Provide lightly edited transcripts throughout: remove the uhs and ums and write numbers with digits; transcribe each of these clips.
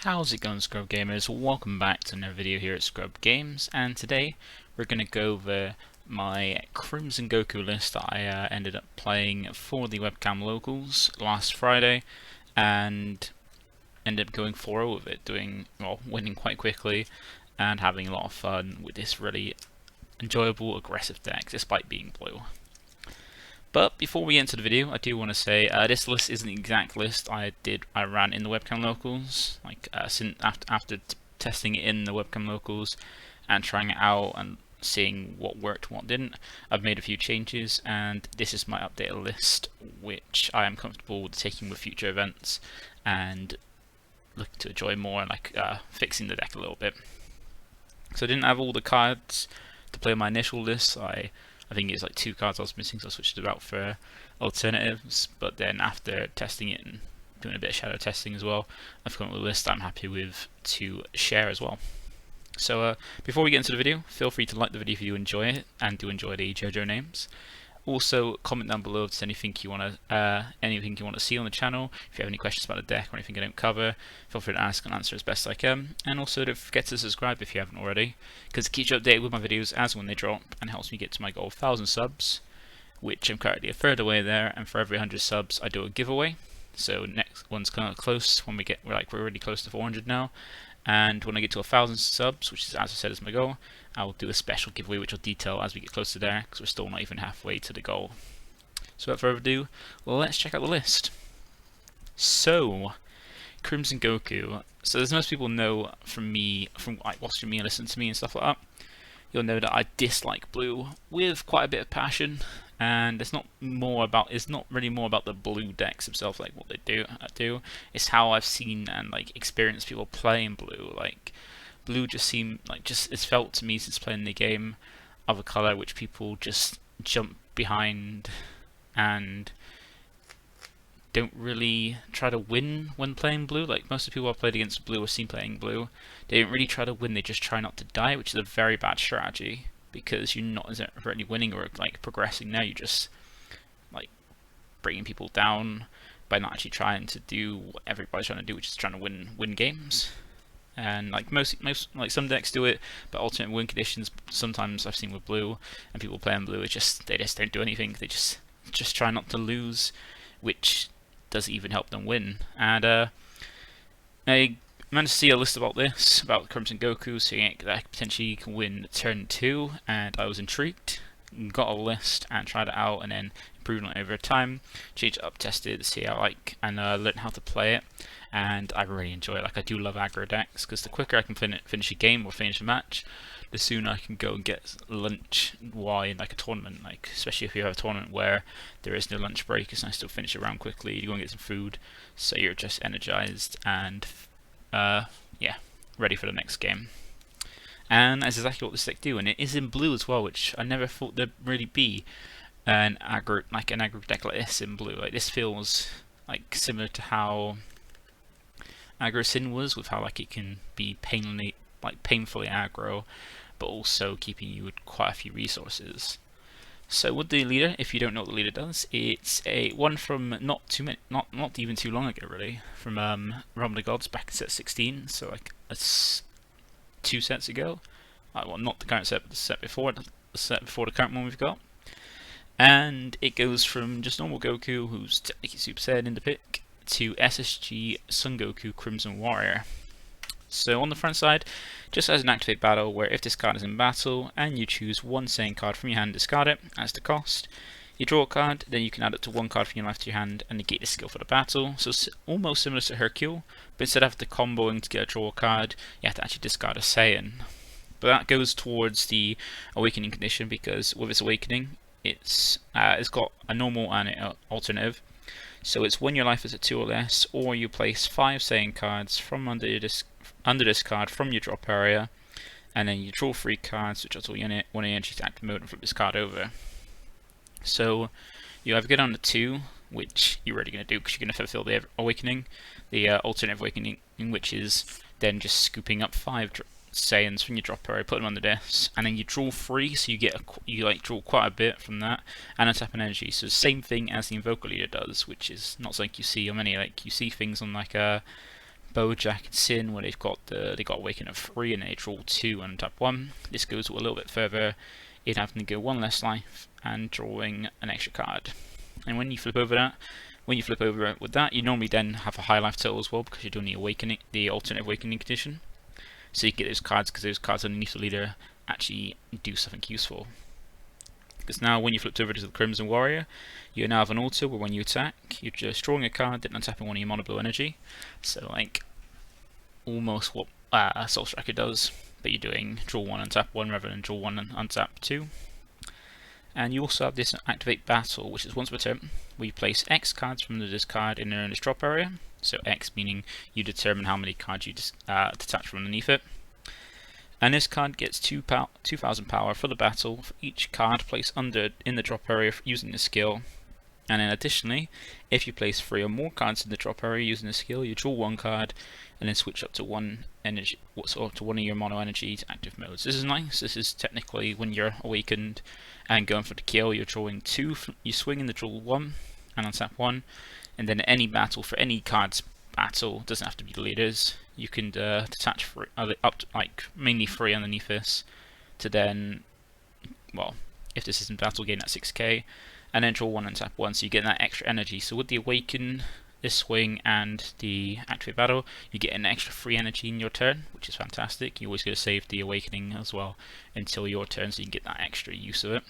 How's it going, ScrubGamers? Welcome back to another video here at ScrubGames, and today we're going to go over my Crimson Goku list that I ended up playing for the Webcam Locals last Friday, and ended up going 4-0 with it, winning quite quickly and having a lot of fun with this really enjoyable, aggressive deck, despite being blue. But before we get into the video, I do want to say this list isn't the exact list I ran in the Webcam Locals. After testing it in the Webcam Locals and trying it out and seeing what worked and what didn't, I've made a few changes, and this is my updated list, which I am comfortable with taking with future events and looking to enjoy more and fixing the deck a little bit. So I didn't have all the cards to play my initial list. I think it's like 2 cards I was missing, so I switched it out for alternatives. But then after testing it and doing a bit of shadow testing as well, I've come up with a list I'm happy with to share as well. So before we get into the video, feel free to like the video if you enjoy it and do enjoy the JoJo names. Also, comment down below if there's anything you want to see on the channel. If you have any questions about the deck or anything I don't cover, feel free to ask and answer as best I can. And also, don't forget to subscribe if you haven't already, because it keeps you updated with my videos as when they drop and helps me get to my goal of 1,000 subs, which I'm currently a third away there. And for every 100 subs, I do a giveaway. So next one's kind of close. When we're already close to 400 now. And when I get to 1,000 subs, which is, as I said, is my goal, I will do a special giveaway which I'll detail as we get closer there, because we're still not even halfway to the goal. So without further ado, let's check out the list. So, Crimson Goku. So as most people know from watching me and listening to me and stuff like that, you'll know that I dislike blue with quite a bit of passion. And it's not really more about the blue decks themselves, like what they do. It's how I've seen and experienced people playing blue. Blue it's felt to me since playing the game of a color which people just jump behind and don't really try to win when playing blue. Like most of the people I've played against blue or seen playing blue, they don't really try to win. They just try not to die, which is a very bad strategy, because you're not really winning or progressing there. You're just bringing people down by not actually trying to do what everybody's trying to do, which is trying to win games. And some decks do it, but alternate win conditions sometimes I've seen with blue, and people playing blue, they just don't do anything. They just try not to lose, which doesn't even help them win. And I managed to see a list about this, about Crimson Goku, saying that potentially can win turn 2, and I was intrigued, got a list and tried it out, and then improved on it over time, changed it up, tested, see how and learned how to play it, and I really enjoy it. I do love aggro decks, because the quicker I can finish a game or finish a match, the sooner I can go and get lunch while in a tournament, especially if you have a tournament where there is no lunch break. It's nice to finish a round quickly, you go and get some food, so you're just energized and ready for the next game. And that's exactly what this deck do, and it is in blue as well, which I never thought there'd really be an aggro deck like this in blue. This feels similar to how aggro Sin was, with how it can be painfully aggro, but also keeping you with quite a few resources. So with the leader, if you don't know what the leader does, it's a one from not even too long ago really, from Realm of the Gods back in set 16, so that's 2 sets ago. Well, not the current set, but the set before the current one we've got. And it goes from just normal Goku, who's technically Super Saiyan in the pick, to SSG Goku Crimson Warrior. So on the front side, just has an activate battle, where if this card is in battle and you choose one Saiyan card from your hand, discard it as the cost. You draw a card, then you can add up to 1 card from your life to your hand and negate the skill for the battle. So it's almost similar to Hercule, but instead of comboing to get a draw card, you have to actually discard a Saiyan. But that goes towards the awakening condition, because with its awakening, it's got a normal and an alternative. So it's when your life is at 2 or less, or you place 5 Saiyan cards from under this card from your drop area, and then you draw 3 cards, which are all one energy to active mode, and flip this card over. So you either get on the 2, which you're already going to do because you're going to fulfill the awakening, the alternate awakening, which is then just scooping up 5 Saiyans from your drop area, put them on the discs, and then you draw 3, so you draw quite a bit from that, and untap an energy. So the same thing as the Invoker Leader does, which is not something you see on many. You see things on Bojack and Sin, where they got Awaken at 3 and they draw 2 and tap 1. This goes a little bit further in having to go 1 less life and drawing an extra card. And when you flip over it with that, you normally then have a high life total as well, because you're doing the alternate awakening condition. So you get those cards, because those cards underneath the leader actually do something useful. Because now when you flipped over to the Crimson Warrior, you now have an auto where when you attack, you're just drawing a card, then untapping one of your Mono Blue energy. So like almost what Soul Striker does, but you're doing draw 1 and tap 1 rather than draw 1 and untap 2. And you also have this Activate Battle, which is once per turn, where you place X cards from the discard in this drop area. So X meaning you determine how many cards you detach from underneath it. And this card gets 2,000 power for the battle for each card placed in the drop area using the skill. And then additionally, if you place 3 or more cards in the drop area using the skill, you draw 1 card and then switch up to one of your mono energy to active modes. This is nice. This is technically when you're awakened and going for the kill, you're drawing 2. You swing in the draw 1 and untap 1, and then any battle for any card's battle, doesn't have to be the leaders. You can detach up to mainly 3 underneath this to then, well, if this isn't battle, gain that 6k, and then draw 1 and tap 1, so you get that extra energy. So with the awaken, this swing, and the activate battle, you get an extra free energy in your turn, which is fantastic. You always got to save the awakening as well until your turn, so you can get that extra use of it.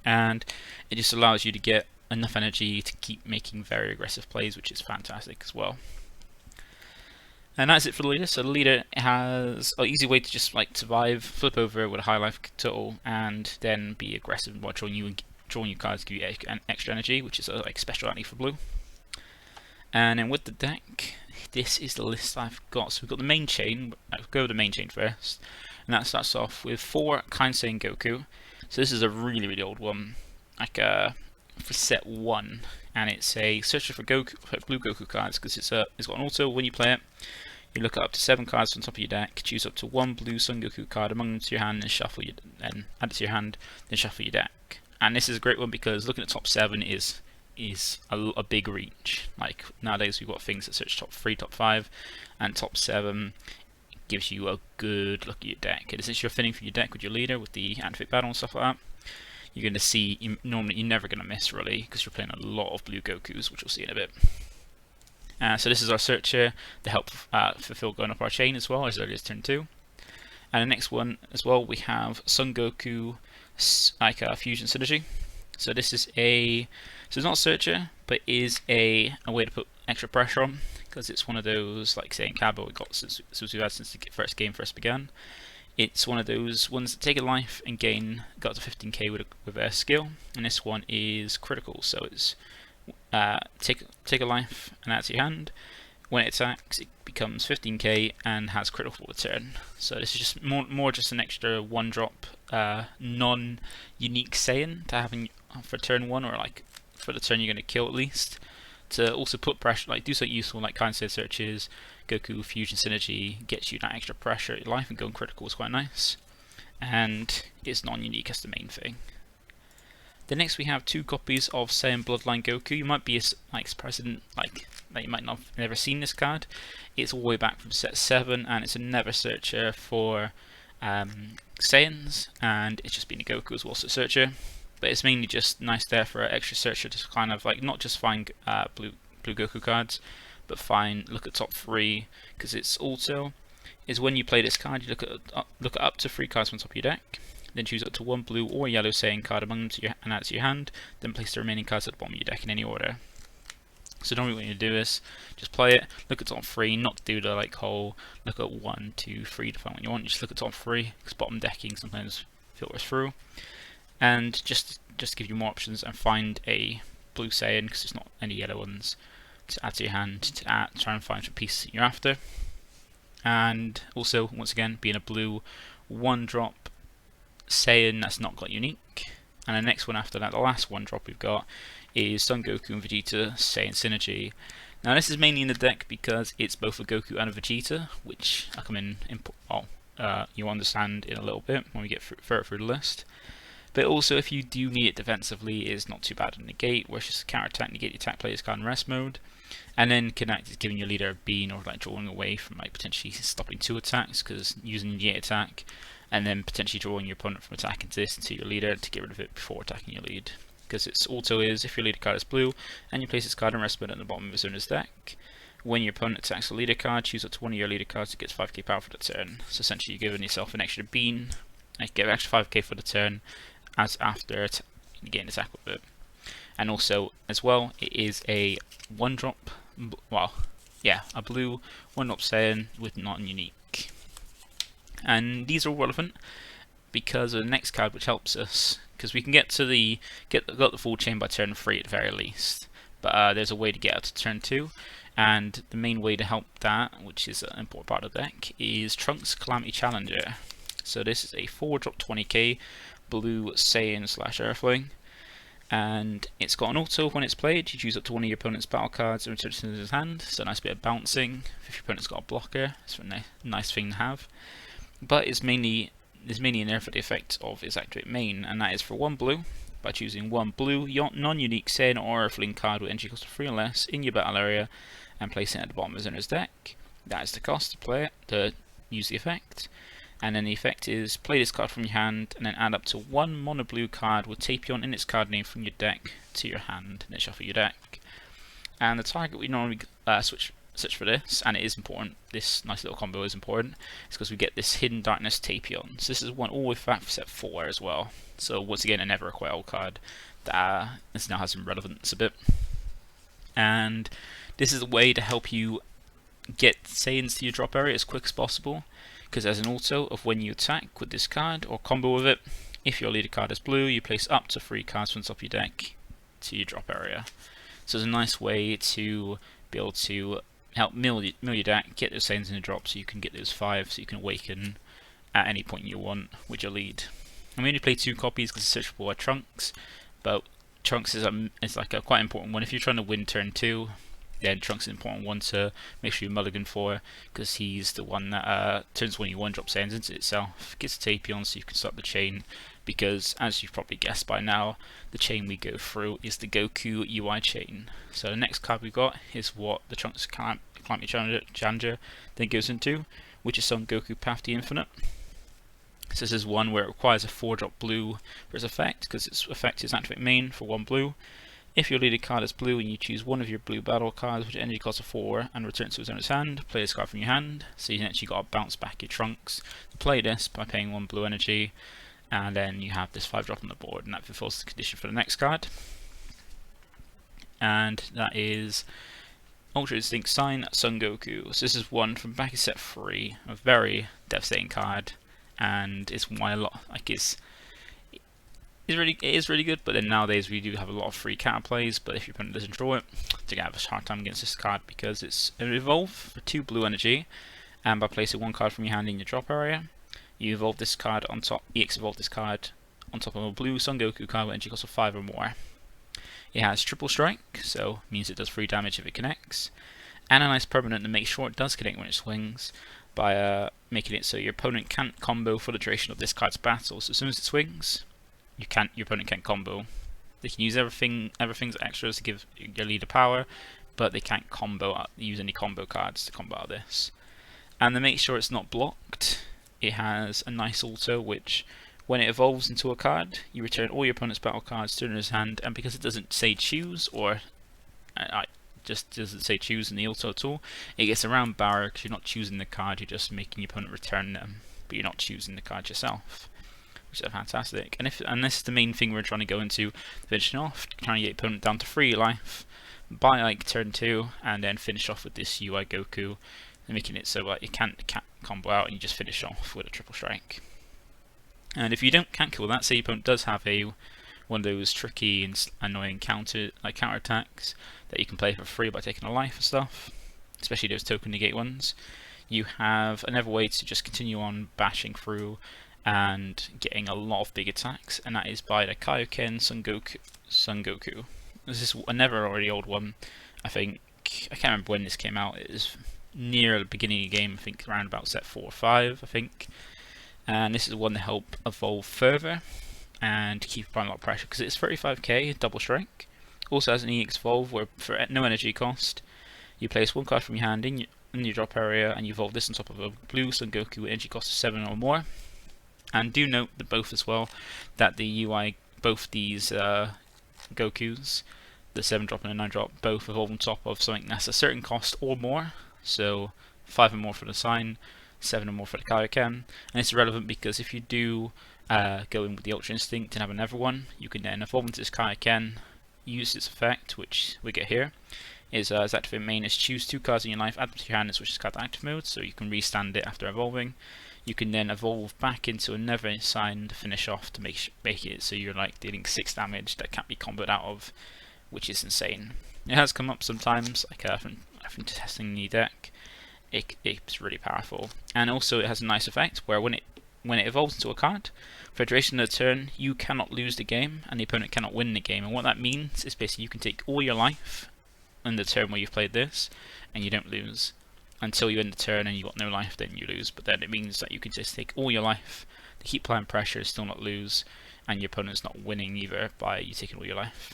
And it just allows you to get enough energy to keep making very aggressive plays, which is fantastic as well. And that's it for the leader. So the leader has an easy way to just survive, flip over with a high life total, and then be aggressive while drawing your cards, give you extra energy, which is a speciality for blue. And then with the deck, this is the list I've got. So we've got the main chain. I'll go with the main chain first, and that starts off with 4 Kaio-Ken Goku. So this is a really old one, for set 1, and it's a searcher for blue Goku cards, because it's got an auto. When you play it, you look at up to 7 cards on top of your deck, choose up to 1 blue Son Goku card among them to your hand, and add it to your hand, then shuffle your deck. And this is a great one because looking at top 7 is a big reach. Like nowadays we've got things that search top 3, top 5, and top 7 gives you a good look at your deck. And since you're fitting for your deck with your leader, with the activate battle and stuff like that, you're going to see, normally you're never going to miss really, because you're playing a lot of blue Gokus, which we'll see in a bit. So this is our searcher to help fulfill going up our chain as well, as early as turn 2. And the next one as well, we have Son Goku Fusion Synergy. So this is so it's not a searcher, but is a way to put extra pressure on, because it's one of those, like say in Cabo, we got since we've had since the first began. It's one of those ones that take a life and got to 15k with a skill, and this one is critical. So it's take a life and add to your hand. When it attacks, it becomes 15k and has critical for the turn. So this is just more just an extra 1-drop non-unique Saiyan to having for turn 1, or for the turn you're going to kill at least, to also put pressure, do something useful like Kansei searches. Goku Fusion Synergy gets you that extra pressure at your life, and going critical is quite nice. And it's non-unique as the main thing. Then next we have 2 copies of Saiyan Bloodline Goku. You might be surprised that you might not have never seen this card. It's all the way back from set 7, and it's a never searcher for Saiyans, and it's just been a Goku as well, so searcher. But it's mainly just nice there for an extra searcher to kind of not just find blue Goku cards, but look at top 3, because it's also is when you play this card, you look at up to 3 cards on top of your deck, then choose up to 1 blue or yellow Saiyan card among them and add it to your hand, then place the remaining cards at the bottom of your deck in any order. So normally when you do this, just play it, look at top 3, not do the whole look at 1, 2, 3 to find what you want. You just look at top 3, because bottom decking sometimes filters through, and just give you more options, and find a blue Saiyan, because there's not any yellow ones, to add to your hand, to try and find the pieces that you're after. And also, once again, being a blue 1-drop Saiyan that's not got unique. And the next one after that, the last 1-drop we've got, is Son Goku and Vegeta Saiyan Synergy. Now this is mainly in the deck because it's both a Goku and a Vegeta, which I'll come in you'll understand in a little bit when we get further through the list. But also, if you do need it defensively, it's not too bad to negate, where it's just a counter attack, negate your attack player's card in rest mode. And then Connect is giving your leader a bean, or like drawing away from like potentially stopping 2 attacks, because using negate attack, and then potentially drawing your opponent from attacking this into your leader to get rid of it before attacking your lead. Because its auto is, if your leader card is blue, and you place its card in rest mode at the bottom of his owner's deck, when your opponent attacks a leader card, choose up to one of your leader cards that gets 5k power for the turn. So essentially you're giving yourself an extra bean, like get an extra 5k for the turn, as after getting attack with it. And also, as well, it is a 1-drop, well, yeah, a blue 1-drop Saiyan with non-unique. And these are all relevant because of the next card, which helps us, because we can get the full chain by turn 3 at the very least. But there's a way to get out to turn 2, and the main way to help that, which is an important part of the deck, is Trunks Calamity Challenger. So this is a 4-drop 20k blue Saiyan / Earthling. And it's got an auto when it's played. You choose up to one of your opponent's battle cards and return it to his hand. So a nice bit of bouncing. If your opponent's got a blocker, it's a nice thing to have. But it's mainly an nerf for the effect of its activate main, and that is for 1 blue. By choosing 1 blue non-unique Saiyan or Earthling card with energy cost of 3 or less in your battle area and placing it at the bottom of his owner's deck. That is the cost to play it, to use the effect. And then the effect is play this card from your hand and then add up to 1 mono blue card with Tapion in its card name from your deck to your hand, and then shuffle your deck. And the target we normally search for this, and it is important, this nice little combo is important, is because we get this Hidden Darkness Tapion. So this is one all the way back for set 4 as well. So once again, a never acquire old card that this now has some relevance a bit. And this is a way to help you get Saiyans to your drop area as quick as possible, because there's an auto of when you attack with this card or combo with it, if your leader card is blue, you place up to 3 cards from the top of your deck to your drop area. So it's a nice way to be able to help mill your deck, get those Saiyans in the drop so you can get those 5, so you can awaken at any point you want with your lead. And we only play 2 copies because it's searchable by Trunks, but Trunks is like a quite important one. If you're trying to win turn 2, then Trunks is an important one to make sure you mulligan for, because he's the one that turns one of your 1-drop Saiyans into itself, gets a Tapion so you can start the chain, because as you've probably guessed by now, the chain we go through is the Goku UI chain. So the next card we've got is what the Trunks Calamity Challenger then goes into, which is Son Goku Path to Infinite. So this is one where it requires a 4-drop blue for its effect, because its effect is activate main for 1 blue. If your leader card is blue and you choose one of your blue battle cards which energy costs a 4 and returns to its owner's hand, play this card from your hand. So you actually got to bounce back your Trunks to play this by paying 1 blue energy, and then you have this 5-drop on the board, and that fulfills the condition for the next card. And that is Ultra Instinct Sign Son Goku. So this is one from back in set 3, a very devastating card, and it's why a lot it is really good, but then nowadays we do have a lot of free counter plays. But if your opponent doesn't draw it, you're going to have a hard time against this card, because it's an evolve for 2 blue energy, and by placing 1 card from your hand in your drop area, you evolve this card on top, EX evolve this card on top of a blue Son Goku card with energy cost of 5 or more. It has triple strike, so it means it does 3 damage if it connects, and a nice permanent to make sure it does connect when it swings, by making it so your opponent can't combo for the duration of this card's battle. So as soon as it swings, your opponent can't combo. They can use everything's extras to give your leader power, but they can't use any combo cards to combo out this. And to make sure it's not blocked, it has a nice auto which, when it evolves into a card, you return all your opponent's battle cards to his hand, and because it doesn't say choose, or just doesn't say choose in the auto at all, it gets around barrier because you're not choosing the card, you're just making your opponent return them, but you're not choosing the card yourself, which is fantastic. And this is the main thing we're trying to go into, finishing off, trying to get your opponent down to 3 life by like turn 2, and then finish off with this UI Goku, and making it so like it can't combo out, and you just finish off with a triple strike. And if you can't kill that, say your opponent does have one of those tricky and annoying counter attacks that you can play for free by taking a life and stuff, especially those token negate ones, you have another way to just continue on bashing through and getting a lot of big attacks, and that is by the Kaio-Ken Son Goku. This is another already old one. I can't remember when this came out. It was near the beginning of the game, I think around about set 4 or 5, I think. And this is one to help evolve further and keep applying a lot of pressure because it's 35k double strike. Also has an EX Evolve where for no energy cost you place one card from your hand in your drop area and you evolve this on top of a blue Son Goku with energy cost of 7 or more. And do note that both as well that the UI, both these Gokus, the 7 drop and the 9 drop, both evolve on top of something that's a certain cost or more. So 5 or more for the sign, 7 or more for the Kaio-Ken. And it's relevant because if you do go in with the Ultra Instinct and have another one, you can then evolve into this Kaio-Ken, use its effect, which we get here. Is as active main is choose 2 cards in your life, add them to your hand and switch this card to active mode, so you can restand it after evolving. You can then evolve back into another sign to finish off to make it so you're like dealing 6 damage that can't be comboed out of, which is insane. It has come up sometimes, like from testing the deck. It's really powerful, and also it has a nice effect where when it evolves into a card, for the duration of the turn you cannot lose the game and the opponent cannot win the game. And what that means is basically you can take all your life in the turn where you've played this and you don't lose until you end the turn and you've got no life, then you lose. But then it means that you can just take all your life to keep applying pressure, still not lose, and your opponent's not winning either by you taking all your life.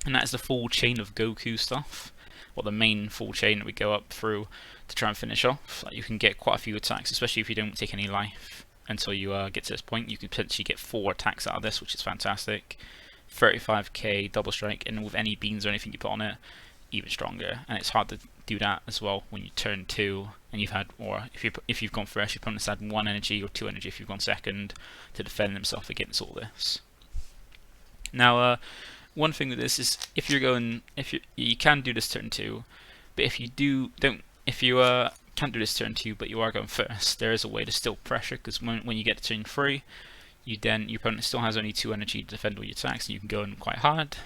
And that is the full chain of Goku stuff, or the main full chain that we go up through to try and finish off. Like you can get quite a few attacks, especially if you don't take any life until you get to this point. You can potentially get 4 attacks out of this, which is fantastic. 35k double strike, and with any beans or anything you put on it, even stronger. And it's hard to do that as well when you turn 2 and you've had, or if you've gone first, your opponent's had 1 energy or 2 energy if you've gone second to defend themselves against all this. Now, one thing with this is if you can do this turn 2, but if you can't do this turn 2 but you are going first, there is a way to still pressure, because when you get to turn 3, your opponent still has only 2 energy to defend all your attacks, and you can go in quite hard.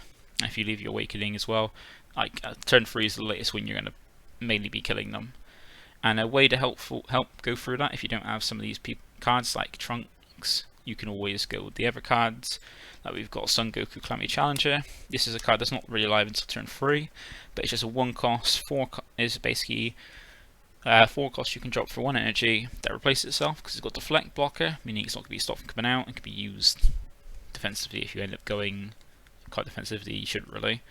If you leave your awakening as well, like turn 3 is the latest when you're going to mainly be killing them. And a way to help go through that, if you don't have some of these cards like Trunks, you can always go with the other cards. Like we've got Son Goku Calamity Challenger. This is a card that's not really live until turn 3, but it's just a 1 cost, 4 is basically 4 costs you can drop for 1 energy that replaces itself, because it's got Deflect blocker, meaning it's not going to be stopped from coming out and can be used defensively. If you end up going quite defensively, you shouldn't really.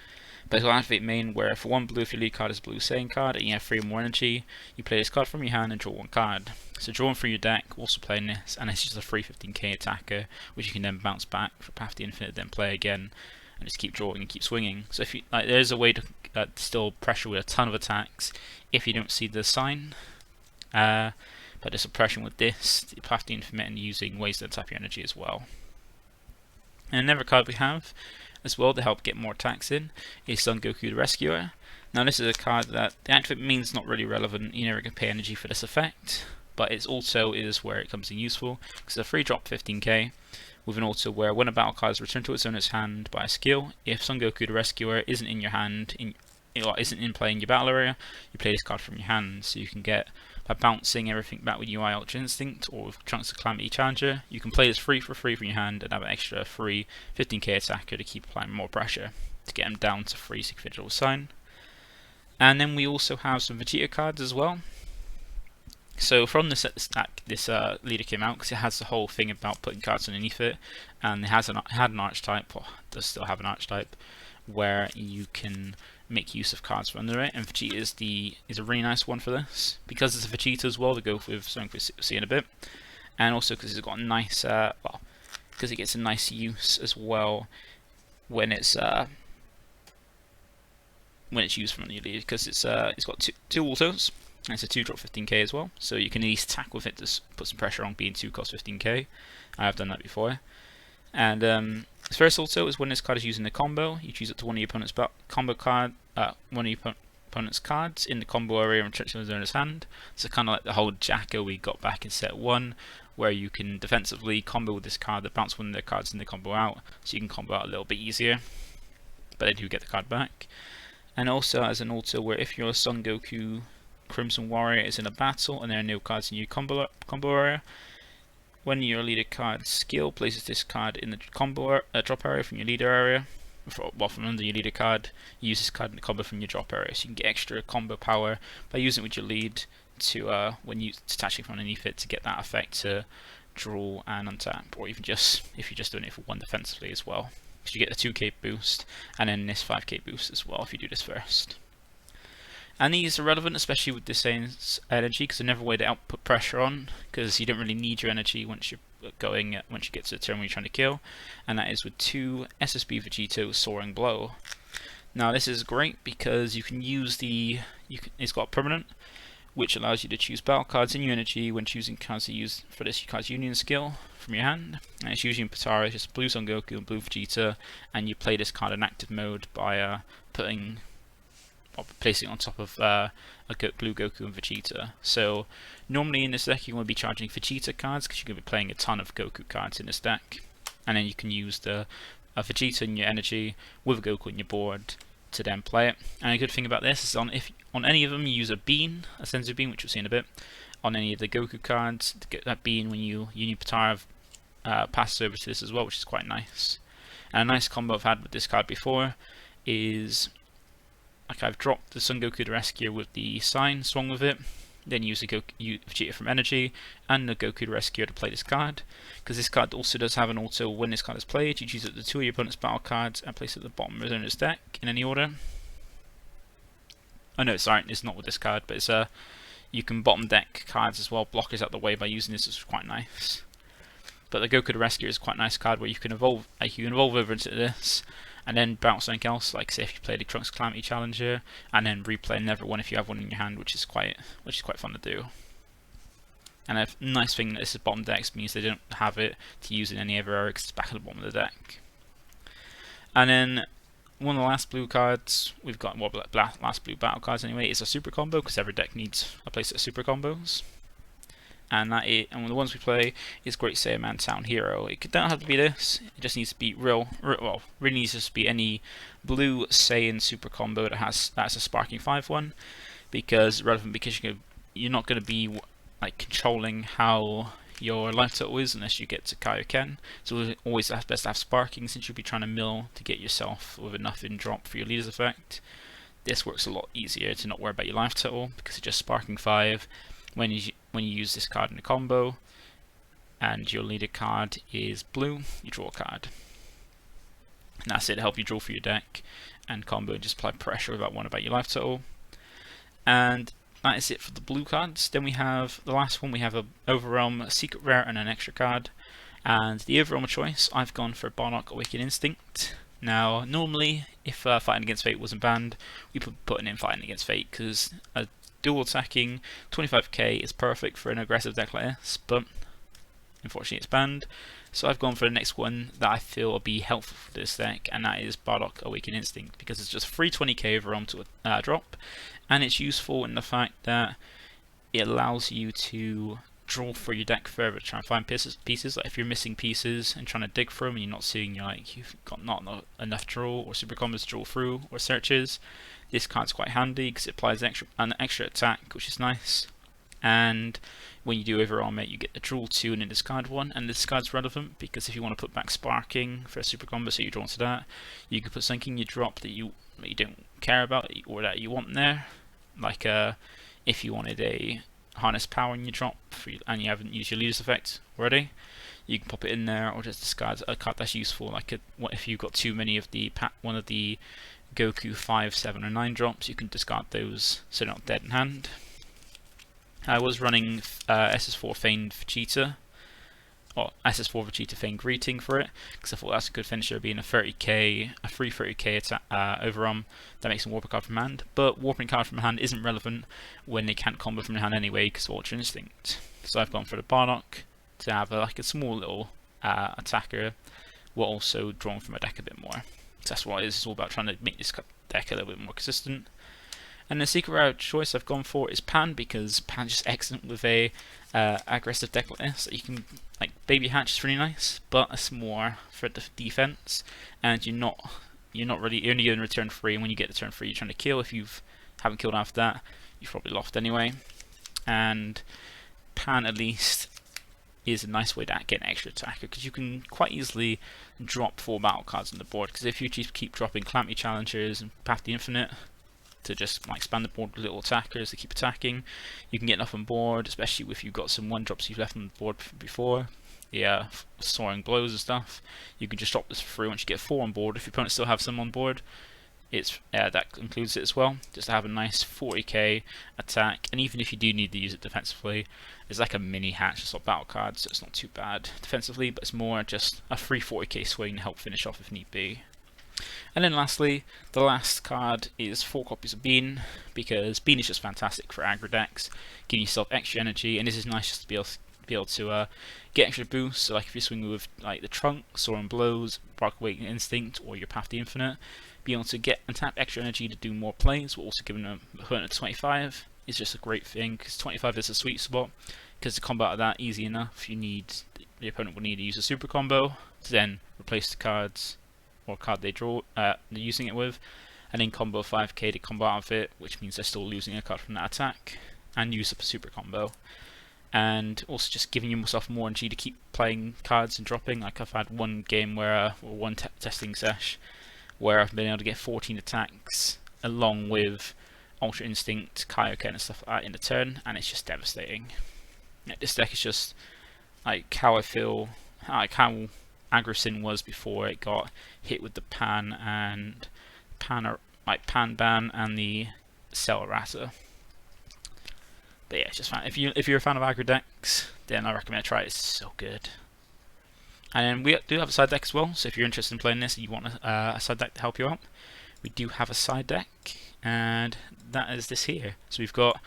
But it'll activate main where for 1 blue, if your lead card is a blue Saiyan card and you have 3 or more energy, you play this card from your hand and draw 1 card. So drawing from your deck, also playing this, and it's just a free 15k attacker, which you can then bounce back for Path to Infinite, then play again, and just keep drawing and keep swinging. So if you there's a way to still pressure with a ton of attacks if you don't see the sign. But there's suppression with this, the Path to Infinite, and using ways to tap your energy as well. And another card we have as well to help get more attacks in is Son Goku the Rescuer. Now this is a card that the activate means not really relevant, you never can pay energy for this effect, but it's also is where it comes in useful, because it's a free drop 15k with an auto where when a battle card is returned to its owner's hand by a skill, if Son Goku the Rescuer isn't in your hand, isn't in play in your battle area, you play this card from your hand. So you can get, by bouncing everything back with UI Ultra Instinct or with Trunks of Calamity Challenger, you can play this free from your hand and have an extra free 15k attacker to keep applying more pressure to get him down to free individual sign. And then we also have some Vegeta cards as well. So from this stack, this leader came out because it has the whole thing about putting cards underneath it, and it had an archetype, or does still have an archetype, where you can make use of cards from under it, and Vegeta is a really nice one for this, because it's a Vegeta as well to go with something we'll see in a bit, and also because it's got a nice, because it gets a nice use as well when it's used from the lead, because it's got two autos, and it's a 2 drop 15k as well, so you can at least attack with it to put some pressure on being 2 cost 15k. I have done that before. And its first auto is when this card is using the combo, you choose it to one of your opponent's opponent's cards in the combo area and return to the owner's hand. So kind of like the whole Jacko we got back in set 1, where you can defensively combo with this card that bounce one of their cards in the combo out, so you can combo out a little bit easier, but then you get the card back. And also as an auto where if your Son Goku Crimson Warrior is in a battle and there are no cards in your combo area, when your leader card skill places this card in the combo drop area from your leader area, from under your leader card, you use this card in the combo from your drop area, so you can get extra combo power by using it with your lead to when you detaching from underneath it to get that effect to draw and untap, or even just if you're just doing it for one defensively as well. So you get the 2k boost and then this 5k boost as well if you do this first. And these are relevant, especially with this energy, because they're never way to output pressure on, because you don't really need your energy once you're once you get to the turn when you're trying to kill. And that is with 2 SSB Vegeta Soaring Blow. Now this is great because you can use it's got permanent, which allows you to choose battle cards in your energy when choosing cards to use for this card's union skill from your hand. And it's usually in Potara, it's just blue Son Goku and blue Vegeta, and you play this card in active mode by placing it on top of blue Goku and Vegeta. So normally in this deck you want to be charging Vegeta cards because you're going to be playing a ton of Goku cards in this deck, and then you can use a Vegeta in your energy with a Goku on your board to then play it. And a good thing about this is on any of them you use a bean, a Senzu bean, which we'll see in a bit. On any of the Goku cards, to get that bean when you need Potara passes over to this as well, which is quite nice. And a nice combo I've had with this card before is, like, I've dropped the Son Goku the Rescuer with the sign, swung with it, then use the Vegeta from energy and the Goku the Rescuer to play this card, because this card also does have an auto. When this card is played, you choose the 2 of your opponent's battle cards and place it at the bottom of the opponent's deck in any order. Oh no, sorry, it's not with this card, but it's you can bottom deck cards as well, blockers out the way by using this, which is quite nice. But the Goku the Rescuer is quite a nice card where you can evolve over into this and then bounce something else, like say if you play the Trunks Calamity Challenger, and then replay another one if you have one in your hand, which is quite fun to do. And a nice thing that this is bottom decks means they don't have it to use in any other area because it's back at the bottom of the deck. And then one of the last blue cards we've got, well, last blue battle cards anyway, is a super combo, because every deck needs a place of super combos. And one of the ones we play is Great Saiyaman Town Hero. It don't have to be this. It just needs to be really needs to just be any blue Saiyan super combo that's a sparking 5-1, because relevant because you're not going to be like controlling how your life total is unless you get to Kaio-Ken. So it's always best to have sparking, since you'll be trying to mill to get yourself with enough in drop for your leader's effect. This works a lot easier to not worry about your life total, because it's just sparking 5. When you use this card in a combo and your leader card is blue, you draw a card. And that's it to help you draw for your deck and combo and just apply pressure without worrying about your life total. And that is it for the blue cards. Then we have the last one. We have a Overrealm, a secret rare, and an extra card. And the Overrealm choice, I've gone for Bardock Awakened Instinct. Now, normally, if Fighting Against Fate wasn't banned, we put putting in Fighting Against Fate, because a dual attacking 25k is perfect for an aggressive deck like this, but unfortunately it's banned. So I've gone for the next one that I feel will be helpful for this deck, and that is Bardock Awakened Instinct, because it's just free 20k Overrealm to drop, and it's useful in the fact that it allows you to draw for your deck further to try and find pieces. Like if you're missing pieces and trying to dig for them and you're not seeing, you've got not enough draw or super combos to draw through or searches, this card's quite handy because it applies an extra attack, which is nice. And when you do Overrealm it, you get the draw 2 and then discard 1, and this card's relevant because if you want to put back sparking for a super combo, so you're drawn to that, you can put something in your drop that you don't care about or that you want there. Like if you wanted a harness power in your drop and you haven't used your leader's effect already, you can pop it in there, or just discard a card that's useful. Like what if you've got too many of one of the Goku 5, 7 or 9 drops, you can discard those so they're not dead in hand. I was running SS4 Feigned Vegeta, or SS4 Vegeta Feigned Greeting for it, because I thought that's a good finisher, being a free 30k attack Overrealm that makes them warp a card from hand. But warping a card from hand isn't relevant when they can't combo from hand anyway because of Ultra Instinct. So I've gone for the Bardock to have like a small little attacker, while also drawing from a deck a bit more. So that's what it is. It's all about trying to make this deck a little bit more consistent. And the secret rare choice I've gone for is Pan, because Pan's just excellent with a aggressive deck like this. You can, like, Baby Hatch is really nice, but it's more for the defense, and you're only going to return free, and when you get the turn free, you're trying to kill. If you haven't killed after that, you've probably lost anyway. And Pan at least is a nice way to get an extra attacker, because you can quite easily drop 4 battle cards on the board, because if you just keep dropping Calamity Challengers and Path to the Infinite to just like expand the board with little attackers to keep attacking, you can get enough on board, especially if you've got some 1-drops you've left on the board before, the Soaring Blows and stuff. You can just drop this for free once you get 4 on board. If your opponent still have some on board, it's that includes it as well, just to have a nice 40k attack. And even if you do need to use it defensively, it's like a mini hatch, it's not battle cards, so it's not too bad defensively, but it's more just a free 40k swing to help finish off if need be. And then lastly, the last card is 4 copies of Bean, because Bean is just fantastic for aggro decks, giving yourself extra energy, and this is nice just to be able to get extra boosts. So like if you're swinging with like the Trunk, Soaring Blows, Bark Awakening Instinct, or your Path to Infinite, being able to get and tap extra energy to do more plays, while also giving a opponent 25 is just a great thing, because 25 is a sweet spot, because to combat that easy enough, the opponent will need to use a super combo to then replace the cards or card they draw they're using it with, and then combo 5k to combat out of it, which means they're still losing a card from that attack, and use up a super combo. And also just giving yourself more energy to keep playing cards and dropping. Like I've had one game where, or one testing sesh, where I've been able to get 14 attacks along with Ultra Instinct, Kaio-Ken and stuff like that in a turn, and it's just devastating. This deck is just like how I feel, like how Aggro was before it got hit with the Pan Ban and the Cell Errata. But yeah, it's just fun. If you're a fan of aggro decks, then I recommend try it. It's so good. And then we do have a side deck as well, so if you're interested in playing this and you want a side deck to help you out, we do have a side deck, and that is this here. So we've got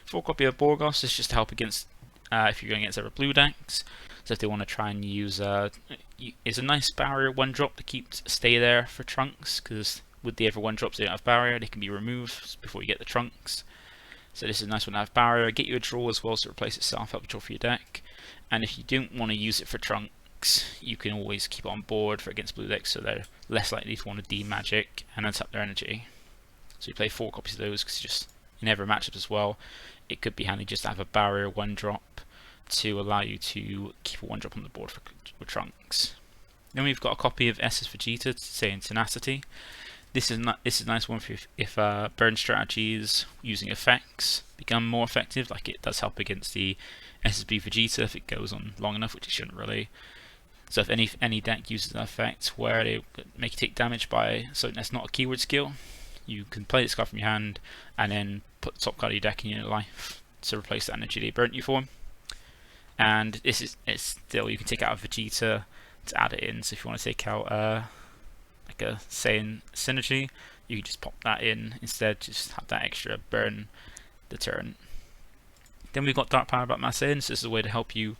4 copies of Borgos. This is just to help against if you're going against other blue decks. So if they want to try and use it's a nice barrier 1-drop to stay there for Trunks, because with the other 1-drops they don't have barrier, they can be removed before you get the Trunks. So this is a nice one to have barrier, get you a draw as well, so replace itself, help you draw for your deck. And if you don't want to use it for Trunks, you can always keep it on board for against blue decks, so they're less likely to want to D-magic and untap their energy. So you play 4 copies of those, because just in every matchup as well, it could be handy just to have a barrier 1-drop to allow you to keep a 1-drop on the board for Trunks. Then we've got a copy of SS Vegeta, saying Tenacity. This is a nice one for if burn strategies using effects become more effective, like it does help against the SSB Vegeta if it goes on long enough, which it shouldn't really. So if any deck uses an effect where they make you take damage by something that's not a keyword skill, you can play this card from your hand and then put the top card of your deck in your life to replace the energy they burnt you for. And it's still, you can take out a Vegeta to add it in, so if you want to take out like a Saiyan Synergy, you can just pop that in instead, just have that extra burn deterrent. Then we've got Dark Power About Mass In, so this is a way to help you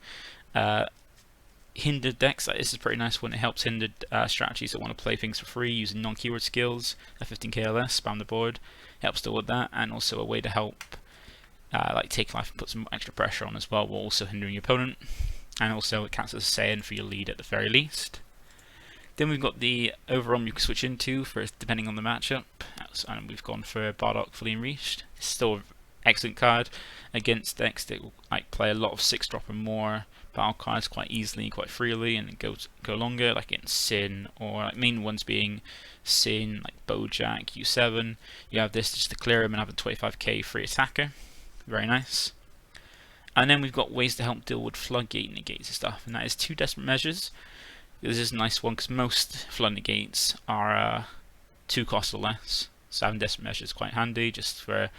hinder decks. Like, this is a pretty nice one. It helps hinder strategies that want to play things for free using non-keyword skills, a 15k or less, spam the board, helps deal with that, and also a way to help like take life and put some extra pressure on as well, while also hindering your opponent. And also it counts as a Saiyan for your lead at the very least. Then we've got the Overwhelm you can switch into for depending on the matchup, and we've gone for Bardock Fully Unleashed. It's still an excellent card against decks that will like play a lot of 6-drop and more battle cards quite easily and quite freely, and go longer, like against Sin, or like main ones being Sin, like Bojack, U7. You have this just to clear him and have a 25k free attacker. Very nice. And then we've got ways to help deal with Floodgate negates and stuff, and that is 2 Desperate Measures. This is a nice one because most Flood negates are 2 cost or less, so having Desperate Measures is quite handy, just for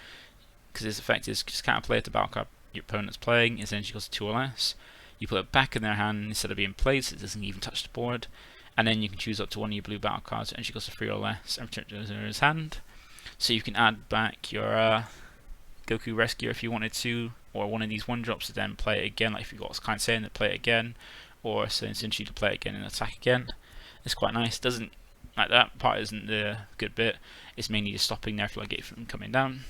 because its effect is just counterplay the battle card your opponent's playing. Its energy goes to 2 or less. You put it back in their hand instead of being played, so it doesn't even touch the board. And then you can choose up to one of your blue battle cards, energy goes to 3 or less, and return it to his hand. So you can add back your Goku Rescuer if you wanted to, or one of these 1-drops to then play it again, like if you've got kind of saying to play it again, or essentially to play it again and attack again. It's quite nice. Doesn't like that part isn't the good bit. It's mainly just stopping their Floodgate from coming down.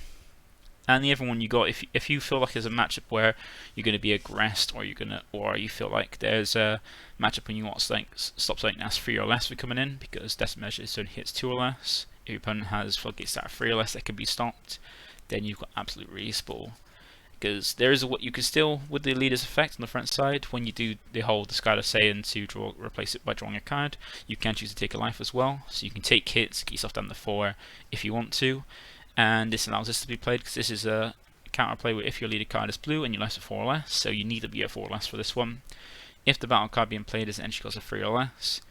And the other one you got, if you feel like there's a matchup where you're going to be aggressed, or you feel like there's a matchup when you want to stop something that's 3 or less for coming in, because Desperate Measures only hits 2 or less. If your opponent has Floodgates that are 3 or less that can be stopped, then you've got absolute respawn. Because there is what you can still, with the leader's effect on the front side, when you do the whole discard of Saiyan to replace it by drawing a card, you can choose to take a life as well. So you can take hits, get yourself down to 4 if you want to. And this allows this to be played because this is a counterplay where if your leader card is blue and your life is 4 or less, so you need to be at 4 or less for this one. If the battle card being played is an energy cost of 3 or less,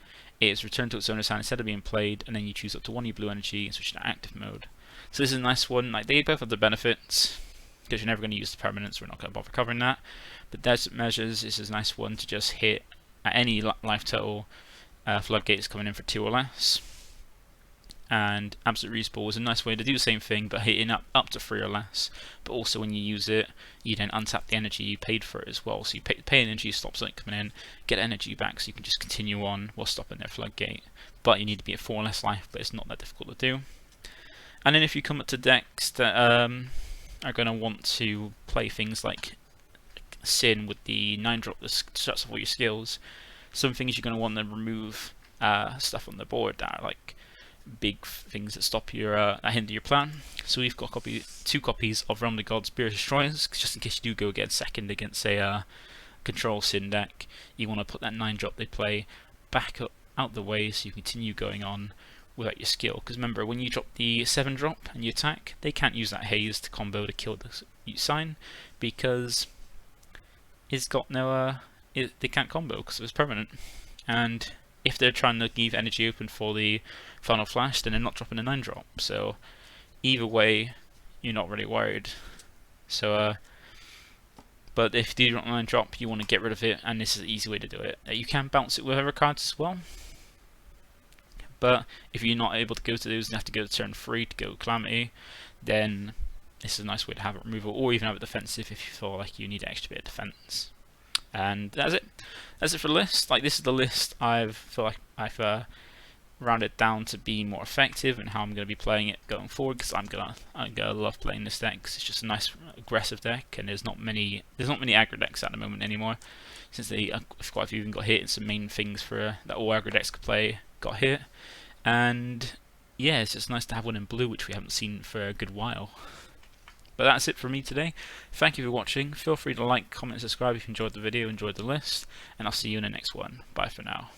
it is returned to its owner's hand instead of being played, and then you choose up to 1 of your blue energy and switch to active mode. So this is a nice one. Like, they both have the benefits, because you're never going to use the permanents, we're not going to bother covering that. But desert measures, this is a nice one to just hit at any life total. Floodgates coming in for 2 or less. And Absolute Respawn is a nice way to do the same thing, but hitting up to 3 or less. But also when you use it, you then untap the energy you paid for it as well. So you pay energy, stop something coming in, get energy back, so you can just continue on while stopping their floodgate. But you need to be at 4 or less life, but it's not that difficult to do. And then if you come up to decks that are going to want to play things like Sin with the 9-drop that shuts off all your skills, some things you're going to want to remove stuff on the board that are like big things that stop your that hinder your plan. So we've got 2 copies of Realm of the Gods Spirit Destroyers, just in case you do go against second against a control Sin deck. You want to put that 9-drop they play back up out the way so you continue going on without your skill. Because remember, when you drop the 7-drop and you attack, they can't use that haze to combo to kill the sign, because it's got no they can't combo because it was permanent. And if they're trying to leave energy open for the final flash, then they're not dropping a 9-drop. So either way, you're not really worried. So but if you do drop a 9-drop, you want to get rid of it, and this is an easy way to do it. You can bounce it with other cards as well, but if you're not able to go to those and have to go to turn 3 to go Calamity, then this is a nice way to have it removal, or even have it defensive if you feel like you need an extra bit of defense. And that's it. That's it for the list. Like, this is the list I've rounded down to be more effective and how I'm going to be playing it going forward, because I'm gonna love playing this deck, because it's just a nice aggressive deck, and there's not many aggro decks at the moment anymore, since quite a few even got hit, and some main things for that all aggro decks could play got hit. And yeah, it's just nice to have one in blue, which we haven't seen for a good while. But that's it for me today. Thank you for watching. Feel free to like, comment, and subscribe if you enjoyed the video, enjoyed the list, and I'll see you in the next one. Bye for now.